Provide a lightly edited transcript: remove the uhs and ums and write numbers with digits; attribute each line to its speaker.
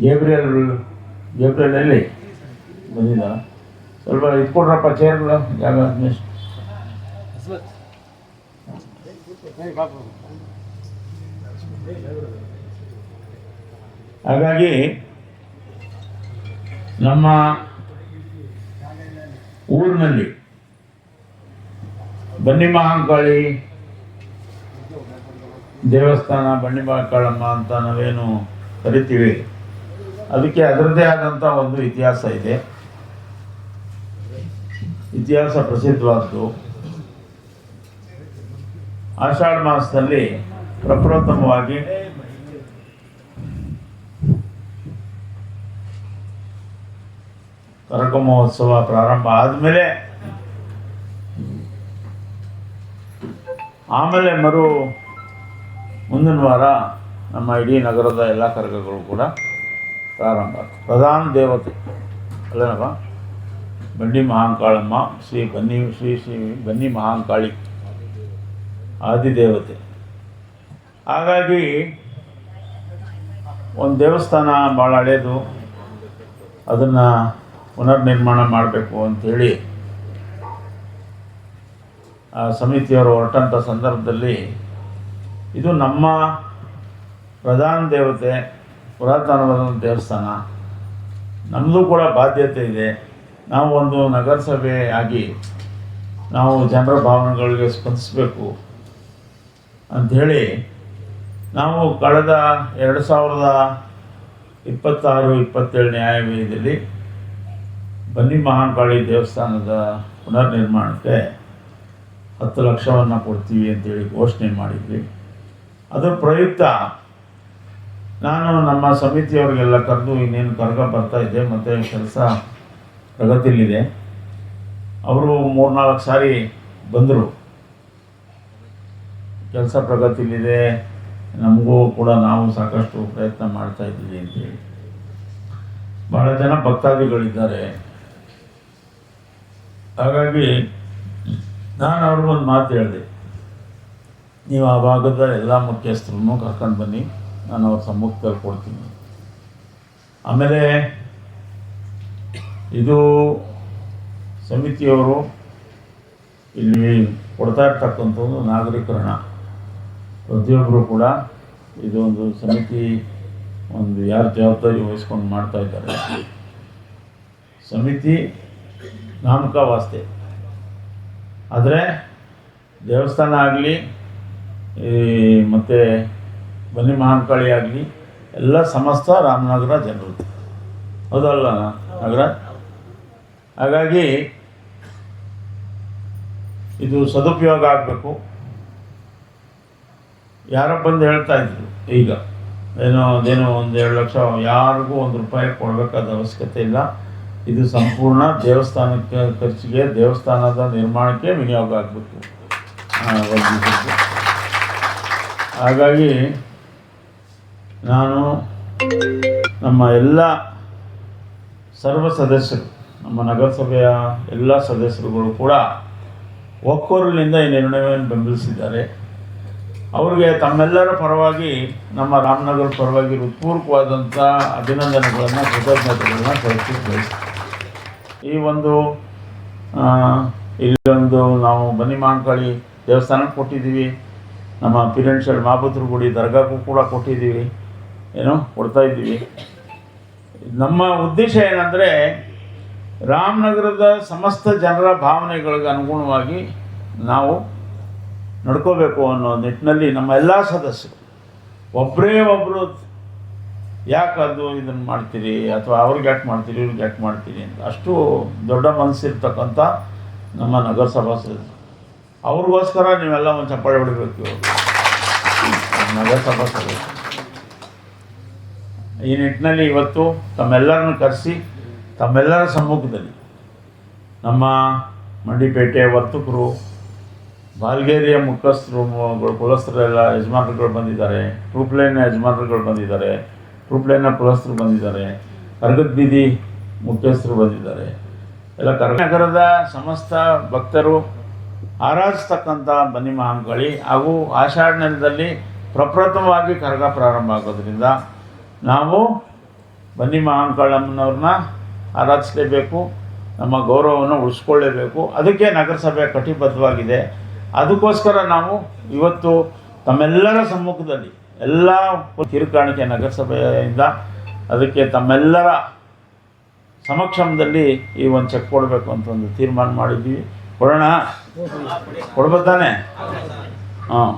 Speaker 1: ಗೇಬ್ರಿಯಲಲ್ಲಿ ಬಂದಿದ್ದಾರ? ಸ್ವಲ್ಪ ಇಟ್ಕೊಡ್ರಪ್ಪ ಚೇರ್ಗಳು ಜಾಗ. ಹಾಗಾಗಿ ನಮ್ಮ ಊರಿನಲ್ಲಿ ಬನ್ನಿ ಮಹಾಂಕಾಳಿ ದೇವಸ್ಥಾನ, ಬನ್ನಿ ಮಹಾಕಾಳಮ್ಮ ಅಂತ ನಾವೇನು ಕರಿತೀವಿ, ಅದಕ್ಕೆ ಅದರದ್ದೇ ಆದಂಥ ಒಂದು ಇತಿಹಾಸ ಇದೆ. ಇತಿಹಾಸ ಪ್ರಸಿದ್ಧವಾದ್ದು. ಆಷಾಢ ಮಾಸದಲ್ಲಿ ಪ್ರಪ್ರಥಮವಾಗಿ ಕರಕ ಮಹೋತ್ಸವ ಪ್ರಾರಂಭ ಆದಮೇಲೆ ಆಮೇಲೆ ಮುಂದಿನ ವಾರ ನಮ್ಮ ಇಡೀ ನಗರದ ಎಲ್ಲ ಕರಕಗಳು ಕೂಡ ಪ್ರಾರಂಭ ಆಗ್ತದೆ. ಪ್ರಧಾನ ದೇವತೆ ಅಲ್ಲೇನಪ್ಪ ಬನ್ನಿ ಮಹಾಂಕಾಳಮ್ಮ, ಶ್ರೀ ಬನ್ನಿ ಮಹಾಂಕಾಳಿ ಆದಿದೇವತೆ. ಹಾಗಾಗಿ ಒಂದು ದೇವಸ್ಥಾನ ಭಾಳ ಹಳೇದು, ಅದನ್ನು ಪುನರ್ನಿರ್ಮಾಣ ಮಾಡಬೇಕು ಅಂಥೇಳಿ ಆ ಸಮಿತಿಯವರು ಹೊರಟಂಥ ಸಂದರ್ಭದಲ್ಲಿ ಇದು ನಮ್ಮ ಪ್ರಧಾನ ದೇವತೆ, ಪುರಾತನವಾದ ದೇವಸ್ಥಾನ, ನಮ್ಮದು ಕೂಡ ಬಾಧ್ಯತೆ ಇದೆ. ನಾವು ಒಂದು ನಗರಸಭೆ ಆಗಿ ನಾವು ಜನರ ಭಾವನೆಗಳಿಗೆ ಸ್ಪಂದಿಸಬೇಕು ಅಂಥೇಳಿ ನಾವು ಕಳೆದ 2026-27 ನ್ಯಾಯವ್ಯಯದಲ್ಲಿ ಬನ್ನಿ ಮಹಾಂಕಾಳಿ ದೇವಸ್ಥಾನದ ಪುನರ್ನಿರ್ಮಾಣಕ್ಕೆ 10 ಲಕ್ಷವನ್ನು ಕೊಡ್ತೀವಿ ಅಂತೇಳಿ ಘೋಷಣೆ ಮಾಡಿದ್ವಿ. ಅದರ ಪ್ರಯುಕ್ತ ನಾನು ನಮ್ಮ ಸಮಿತಿಯವರಿಗೆಲ್ಲ ಕರೆದು ಇನ್ನೇನು ಕರಗ ಬರ್ತಾ ಇದೆ ಮತ್ತು ಕೆಲಸ ಪ್ರಗತಿಯಲ್ಲಿದೆ. ಅವರು 3-4 ಸಾರಿ ಬಂದರು, ಕೆಲಸ ಪ್ರಗತಿಯಲ್ಲಿದೆ, ನಮಗೂ ಕೂಡ ನಾವು ಸಾಕಷ್ಟು ಪ್ರಯತ್ನ ಮಾಡ್ತಾ ಇದ್ದೀವಿ ಅಂತೇಳಿ. ಭಾಳ ಜನ ಭಕ್ತಾದಿಗಳಿದ್ದಾರೆ. ಹಾಗಾಗಿ ನಾನು ಅವ್ರಿಗೊಂದು ಮಾತು ಹೇಳಿದೆ, ನೀವು ಆ ಭಾಗದ ಎಲ್ಲ ಮುಖ್ಯಸ್ಥರನ್ನು ಕರ್ಕೊಂಡು ಬನ್ನಿ, ನಾನು ಅವ್ರ ಸಮ್ಮುಖದಲ್ಲಿ ಕೊಡ್ತೀನಿ. ಆಮೇಲೆ ಇದು ಸಮಿತಿಯವರು ಇಲ್ಲಿ ಕೊಡ್ತಾ ಇರ್ತಕ್ಕಂಥದ್ದು ನಾಗರಿಕರಣ. ಪ್ರತಿಯೊಬ್ಬರು ಕೂಡ ಇದು ಒಂದು ಸಮಿತಿ ಒಂದು ಯಾರು ಜವಾಬ್ದಾರಿ ವಹಿಸ್ಕೊಂಡು ಮಾಡ್ತಾ ಇದ್ದಾರೆ. ಸಮಿತಿ ನಾಮಕ ವಾಸ್ತೆ, ಆದರೆ ದೇವಸ್ಥಾನ ಆಗಲಿ ಮತ್ತು ಬನ್ನಿ ಮಹಾಂಕಾಳಿ ಆಗಲಿ ಎಲ್ಲ ಸಮಸ್ತ ರಾಮನಗರ ಜನರು, ಹೌದಲ್ಲ ನಗರ. ಹಾಗಾಗಿ ಇದು ಸದುಪಯೋಗ ಆಗಬೇಕು. ಯಾರೋ ಬಂದು ಹೇಳ್ತಾ ಇದ್ರು ಈಗ ಅದೇನೋ 1-2 ಲಕ್ಷ ಯಾರಿಗೂ 1 ರೂಪಾಯಿ ಕೊಡಬೇಕಾದ ಅವಶ್ಯಕತೆ ಇಲ್ಲ, ಇದು ಸಂಪೂರ್ಣ ದೇವಸ್ಥಾನಕ್ಕೆ ಖರ್ಚಿಗೆ, ದೇವಸ್ಥಾನದ ನಿರ್ಮಾಣಕ್ಕೆ ವಿನಿಯೋಗ ಆಗಬೇಕು. ಹಾಗಾಗಿ ನಾನು ನಮ್ಮ ಎಲ್ಲ ಸರ್ವ ಸದಸ್ಯರು, ನಮ್ಮ ನಗರಸಭೆಯ ಎಲ್ಲ ಸದಸ್ಯರುಗಳು ಕೂಡ ಒಕ್ಕೊರಲಿನಿಂದ ಈ ನಿರ್ಣಯವನ್ನು ಬೆಂಬಲಿಸಿದ್ದಾರೆ. ಅವರಿಗೆ ತಮ್ಮೆಲ್ಲರ ಪರವಾಗಿ, ನಮ್ಮ ರಾಮನಗರ ಪರವಾಗಿ ಹೃತ್ಪೂರ್ವಕವಾದಂಥ ಅಭಿನಂದನೆಗಳನ್ನು, ಕೃತಜ್ಞತೆಗಳನ್ನು ಬಯಸ್ತೀನಿ. ಇಲ್ಲೊಂದು ನಾವು ಬನ್ನಿ ಮಹಾಂಕಾಳಿ ದೇವಸ್ಥಾನಕ್ಕೆ ಕೊಟ್ಟಿದ್ದೀವಿ, ನಮ್ಮ ಪಿರೆನ್ಷಿಯಲ್ ಮಾಬುದ್ರ ಗುಡಿ ದರ್ಗಾಕ್ಕೂ ಕೂಡ ಕೊಟ್ಟಿದ್ದೀವಿ, ಕೊಡ್ತಾ ಇದ್ದೀವಿ. ನಮ್ಮ ಉದ್ದೇಶ ಏನಂದರೆ ರಾಮನಗರದ ಸಮಸ್ತ ಜನರ ಭಾವನೆಗಳಿಗೆ ಅನುಗುಣವಾಗಿ ನಾವು ನಡ್ಕೋಬೇಕು ಅನ್ನೋ ನಿಟ್ಟಿನಲ್ಲಿ ನಮ್ಮ ಎಲ್ಲ ಸದಸ್ಯರು ಒಬ್ಬರೇ ಒಬ್ಬರು ಯಾಕೆ ಇದನ್ನು ಮಾಡ್ತೀರಿ ಅಥವಾ ಅವ್ರಿಗೆ ಯಾಕೆ ಮಾಡ್ತೀರಿ ಇವ್ರಿಗೆ ಯಾಕೆ ಮಾಡ್ತೀರಿ ಅಂತ ಅಷ್ಟು ದೊಡ್ಡ ಮನಸ್ಸಿರ್ತಕ್ಕಂಥ ನಮ್ಮ ನಗರಸಭಾ ಸದಸ್ಯರು, ಅವ್ರಿಗೋಸ್ಕರ ನೀವೆಲ್ಲ ಒಂದು ಚಪ್ಪಾಳೆ ಹೊಡಿಬೇಕು. ನಗರಸಭಾ ಸದಸ್ಯರು ಈ ನಿಟ್ಟಿನಲ್ಲಿ ಇವತ್ತು ತಮ್ಮೆಲ್ಲರನ್ನು ಕರೆಸಿ ತಮ್ಮೆಲ್ಲರ ಸಮ್ಮುಖದಲ್ಲಿ ನಮ್ಮ ಮಂಡಿಪೇಟೆ ವರ್ತಕರು, ಬಾಲ್ಗೇರಿಯ ಮುಖಸ್ಥರು, ಕುಲಸ್ಥರೆಲ್ಲ ಯಜಮಾನರುಗಳು ಬಂದಿದ್ದಾರೆ, ಟ್ರೂಪ್ಲೈನ್ನ ಯಜಮಾನರುಗಳು ಬಂದಿದ್ದಾರೆ, ಟ್ರೂಪ್ಲೈನ್ನ ಕುಲಸ್ಥರು ಬಂದಿದ್ದಾರೆ, ಕರಗದ ಬೀದಿ ಮುಖ್ಯಸ್ಥರು ಬಂದಿದ್ದಾರೆ. ಎಲ್ಲ ನಗರದ ಸಮಸ್ತ ಭಕ್ತರು ಆರಾಧಿಸ್ತಕ್ಕಂಥ ಬನ್ನಿ ಮಹಾಂಕಾಳಿ ಹಾಗೂ ಆಷಾಢ ನೆಲದಲ್ಲಿ ಪ್ರಪ್ರಥಮವಾಗಿ ಕರಗ ಪ್ರಾರಂಭ ಆಗೋದ್ರಿಂದ ನಾವು ಬನ್ನಿ ಮಹಾಂಕಾಳಮ್ಮನವ್ರನ್ನ ಆರಾಧಿಸಲೇಬೇಕು, ನಮ್ಮ ಗೌರವವನ್ನು ಉಳಿಸ್ಕೊಳ್ಳೇಬೇಕು. ಅದಕ್ಕೆ ನಗರಸಭೆ ಕಟಿಬದ್ಧವಾಗಿದೆ. ಅದಕ್ಕೋಸ್ಕರ ನಾವು ಇವತ್ತು ತಮ್ಮೆಲ್ಲರ ಸಮ್ಮುಖದಲ್ಲಿ ಎಲ್ಲ ಕಿರುಕಾಣಿಕೆ ನಗರಸಭೆಯಿಂದ ಅದಕ್ಕೆ ತಮ್ಮೆಲ್ಲರ ಸಮಕ್ಷಮದಲ್ಲಿ ಈ ಒಂದು ಚೆಕ್ ಕೊಡಬೇಕು ಅಂತ ಒಂದು ತೀರ್ಮಾನ ಮಾಡಿದ್ದೀವಿ. ಕೊಡೋಣ, ಕೊಡ್ಬೋದಾನೆ? ಹಾಂ.